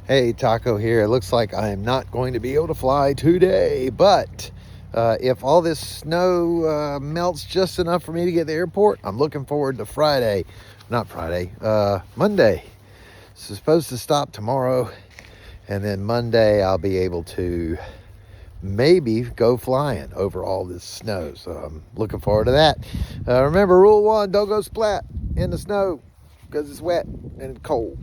Hey, Taco here. It looks like I am not going to be able to fly today, but if all this snow melts just enough for me to get to the airport, I'm looking forward to Friday. Not Friday, Monday. It's supposed to stop tomorrow, and then Monday I'll be able to maybe go flying over all this snow. So I'm looking forward to that. Remember, rule one, don't go splat in the snow because it's wet and it's cold.